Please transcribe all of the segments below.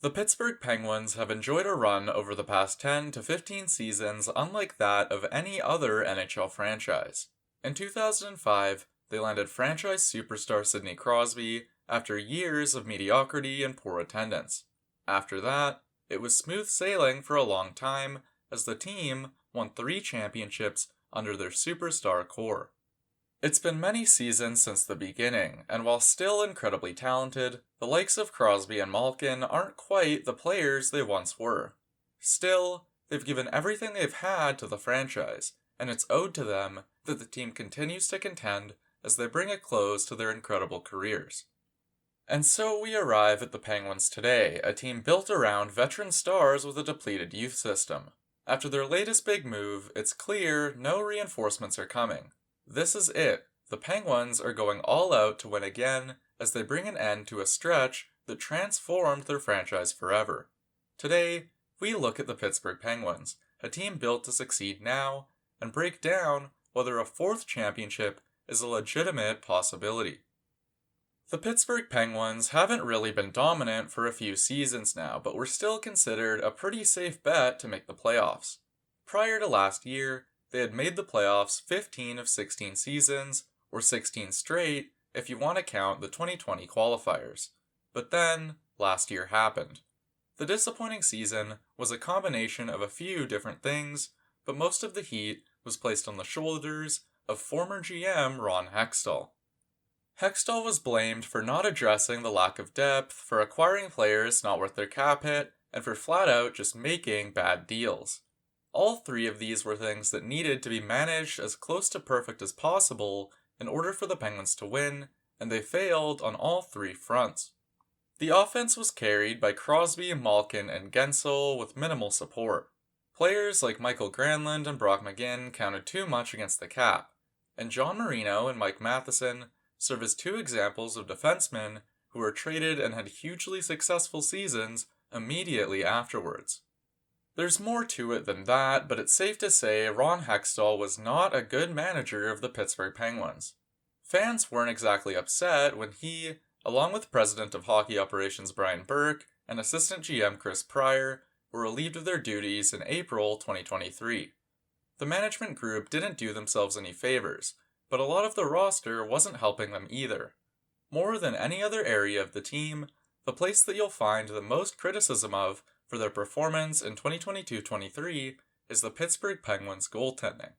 The Pittsburgh Penguins have enjoyed a run over the past 10 to 15 seasons unlike that of any other NHL franchise. In 2005, they landed franchise superstar Sidney Crosby after years of mediocrity and poor attendance. After that, it was smooth sailing for a long time as the team won 3 championships under their superstar core. It's been many seasons since the beginning, and while still incredibly talented, the likes of Crosby and Malkin aren't quite the players they once were. Still, they've given everything they've had to the franchise, and it's owed to them that the team continues to contend as they bring a close to their incredible careers. And so we arrive at the Penguins today, a team built around veteran stars with a depleted youth system. After their latest big move, it's clear no reinforcements are coming. This is it. The Penguins are going all out to win again as they bring an end to a stretch that transformed their franchise forever. Today, we look at the Pittsburgh Penguins, a team built to succeed now, and break down whether a 4th championship is a legitimate possibility. The Pittsburgh Penguins haven't really been dominant for a few seasons now, but were still considered a pretty safe bet to make the playoffs. Prior to last year, they had made the playoffs 15 of 16 seasons, or 16 straight if you want to count the 2020 qualifiers. But then, last year happened. The disappointing season was a combination of a few different things, but most of the heat was placed on the shoulders of former GM Ron Hextall. Hextall was blamed for not addressing the lack of depth, for acquiring players not worth their cap hit, and for flat out just making bad deals. All 3 of these were things that needed to be managed as close to perfect as possible in order for the Penguins to win, and they failed on all 3 fronts. The offense was carried by Crosby, Malkin, and Gensel with minimal support. Players like Michael Granlund and Brock McGinn counted too much against the cap, and John Marino and Mike Matheson serve as 2 examples of defensemen who were traded and had hugely successful seasons immediately afterwards. There's more to it than that, but it's safe to say Ron Hextall was not a good manager of the Pittsburgh Penguins. Fans weren't exactly upset when he, along with President of Hockey Operations Brian Burke and Assistant GM Kris Pryor, were relieved of their duties in April 2023. The management group didn't do themselves any favors, but a lot of the roster wasn't helping them either. More than any other area of the team, the place that you'll find the most criticism of for their performance in 2022-23 is the Pittsburgh Penguins goaltending.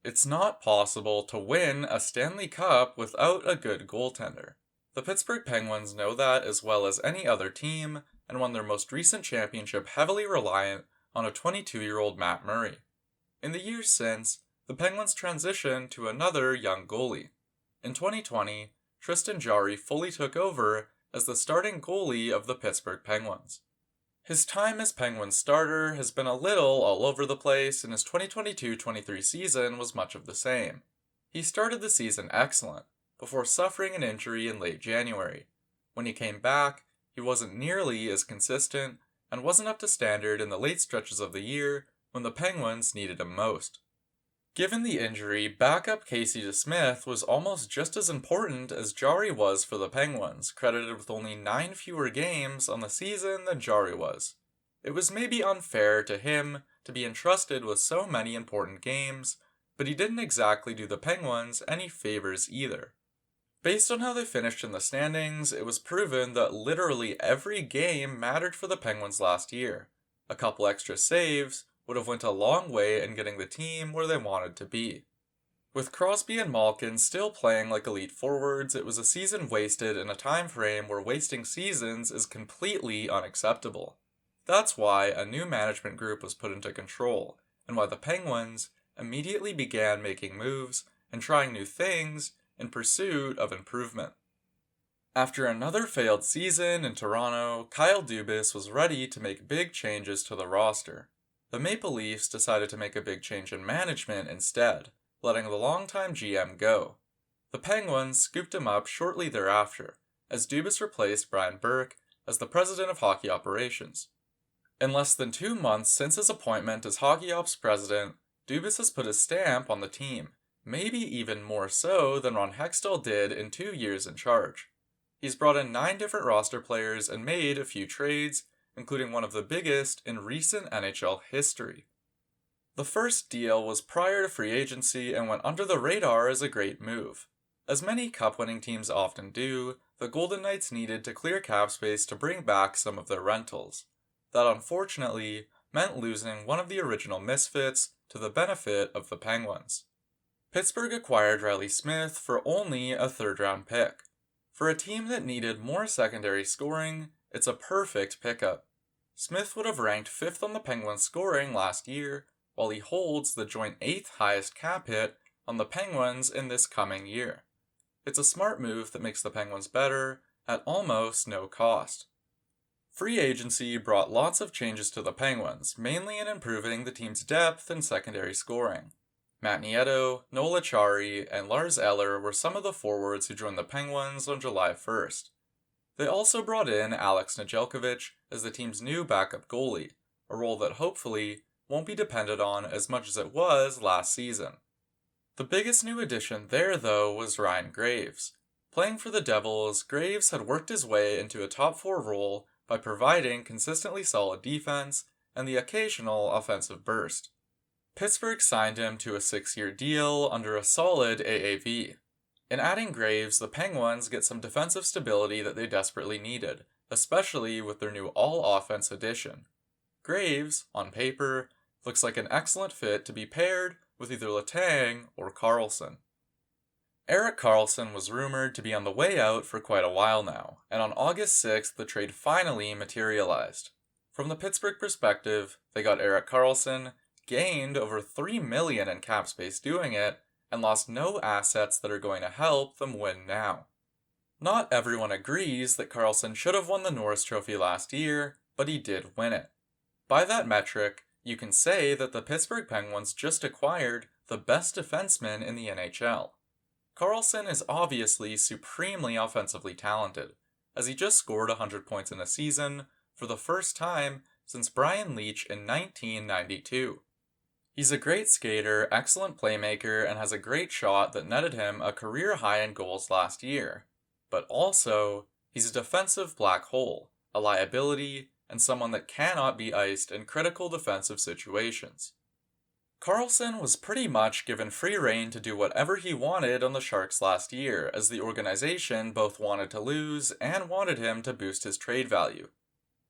It's not possible to win a Stanley Cup without a good goaltender. The Pittsburgh Penguins know that as well as any other team, and won their most recent championship heavily reliant on a 22-year-old Matt Murray. In the years since, the Penguins transitioned to another young goalie. In 2020, Tristan Jarry fully took over as the starting goalie of the Pittsburgh Penguins. His time as Penguins starter has been a little all over the place, and his 2022-23 season was much of the same. He started the season excellent, before suffering an injury in late January. When he came back, he wasn't nearly as consistent, and wasn't up to standard in the late stretches of the year when the Penguins needed him most. Given the injury, backup Casey DeSmith was almost just as important as Jarry was for the Penguins, credited with only 9 fewer games on the season than Jarry was. It was maybe unfair to him to be entrusted with so many important games, but he didn't exactly do the Penguins any favors either. Based on how they finished in the standings, it was proven that literally every game mattered for the Penguins last year. A couple extra saves would have went a long way in getting the team where they wanted to be. With Crosby and Malkin still playing like elite forwards, it was a season wasted in a time frame where wasting seasons is completely unacceptable. That's why a new management group was put into control, and why the Penguins immediately began making moves and trying new things in pursuit of improvement. After another failed season in Toronto, Kyle Dubas was ready to make big changes to the roster. The Maple Leafs decided to make a big change in management instead, letting the longtime GM go. The Penguins scooped him up shortly thereafter, as Dubas replaced Brian Burke as the president of hockey operations. In less than 2 months since his appointment as hockey ops president, Dubas has put his stamp on the team, maybe even more so than Ron Hextall did in 2 years in charge. He's brought in 9 different roster players and made a few trades, including one of the biggest in recent NHL history. The first deal was prior to free agency and went under the radar as a great move. As many cup-winning teams often do, the Golden Knights needed to clear cap space to bring back some of their rentals. That unfortunately meant losing one of the original misfits to the benefit of the Penguins. Pittsburgh acquired Riley Smith for only a third-round pick. For a team that needed more secondary scoring, it's a perfect pickup. Smith would have ranked 5th on the Penguins scoring last year, while he holds the joint 8th highest cap hit on the Penguins in this coming year. It's a smart move that makes the Penguins better at almost no cost. Free agency brought lots of changes to the Penguins, mainly in improving the team's depth and secondary scoring. Matt Nieto, Noel Acciari, and Lars Eller were some of the forwards who joined the Penguins on July 1st. They also brought in Alex Nedeljkovic as the team's new backup goalie, a role that hopefully won't be depended on as much as it was last season. The biggest new addition there, though, was Ryan Graves. Playing for the Devils, Graves had worked his way into a top 4 role by providing consistently solid defense and the occasional offensive burst. Pittsburgh signed him to a 6-year deal under a solid AAV. In adding Graves, the Penguins get some defensive stability that they desperately needed, especially with their new all-offense addition. Graves, on paper, looks like an excellent fit to be paired with either Letang or Karlsson. Erik Karlsson was rumored to be on the way out for quite a while now, and on August 6th the trade finally materialized. From the Pittsburgh perspective, they got Erik Karlsson, gained over $3 million in cap space doing it, and lost no assets that are going to help them win now. Not everyone agrees that Karlsson should have won the Norris Trophy last year, but he did win it. By that metric, you can say that the Pittsburgh Penguins just acquired the best defenseman in the NHL. Karlsson is obviously supremely offensively talented, as he just scored 100 points in a season for the first time since Brian Leetch in 1992. He's a great skater, excellent playmaker, and has a great shot that netted him a career high in goals last year. But also, he's a defensive black hole, a liability, and someone that cannot be iced in critical defensive situations. Karlsson was pretty much given free rein to do whatever he wanted on the Sharks last year, as the organization both wanted to lose and wanted him to boost his trade value.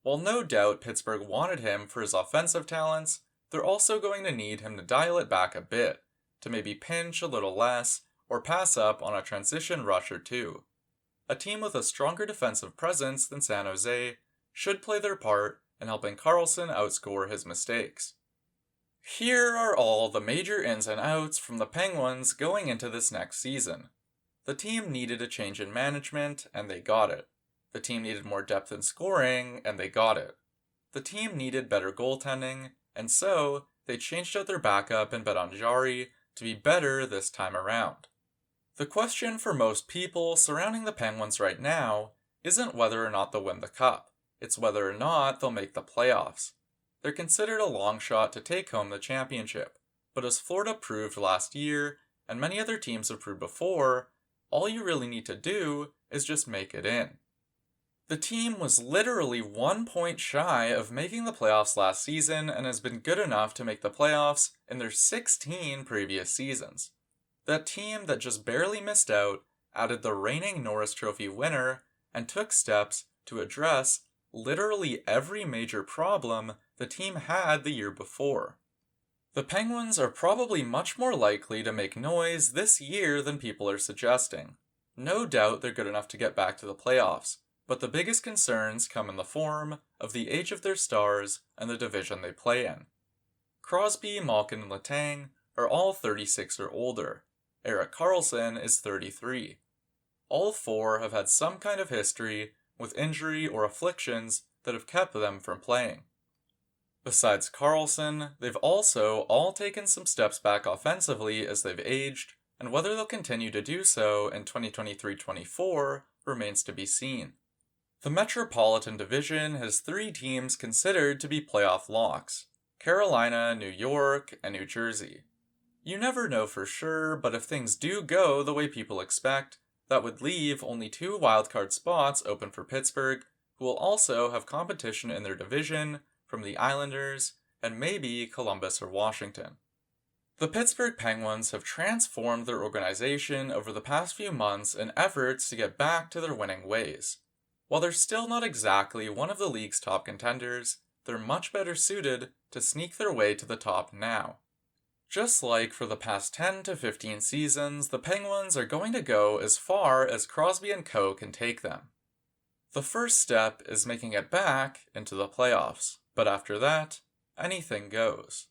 While no doubt Pittsburgh wanted him for his offensive talents, they're also going to need him to dial it back a bit, to maybe pinch a little less, or pass up on a transition rush or two. A team with a stronger defensive presence than San Jose should play their part in helping Karlsson outscore his mistakes. Here are all the major ins and outs from the Penguins going into this next season. The team needed a change in management, and they got it. The team needed more depth in scoring, and they got it. The team needed better goaltending, and so they changed out their backup and bet on Jarry to be better this time around. The question for most people surrounding the Penguins right now isn't whether or not they'll win the Cup. It's whether or not they'll make the playoffs. They're considered a long shot to take home the championship, but as Florida proved last year, and many other teams have proved before, all you really need to do is just make it in. The team was literally 1 point shy of making the playoffs last season and has been good enough to make the playoffs in their 16 previous seasons. That team that just barely missed out added the reigning Norris Trophy winner and took steps to address literally every major problem the team had the year before. The Penguins are probably much more likely to make noise this year than people are suggesting. No doubt they're good enough to get back to the playoffs, but the biggest concerns come in the form of the age of their stars and the division they play in. Crosby, Malkin, and Letang are all 36 or older. Erik Karlsson is 33. All 4 have had some kind of history with injury or afflictions that have kept them from playing. Besides Karlsson, they've also all taken some steps back offensively as they've aged, and whether they'll continue to do so in 2023-24 remains to be seen. The Metropolitan Division has 3 teams considered to be playoff locks: Carolina, New York, and New Jersey. You never know for sure, but if things do go the way people expect, That would leave only 2 wildcard spots open for Pittsburgh, who will also have competition in their division from the Islanders and maybe Columbus or Washington. The Pittsburgh Penguins have transformed their organization over the past few months in efforts to get back to their winning ways. While they're still not exactly one of the league's top contenders, they're much better suited to sneak their way to the top now. Just like for the past 10 to 15 seasons, the Penguins are going to go as far as Crosby and co. can take them. The first step is making it back into the playoffs, but after that, anything goes.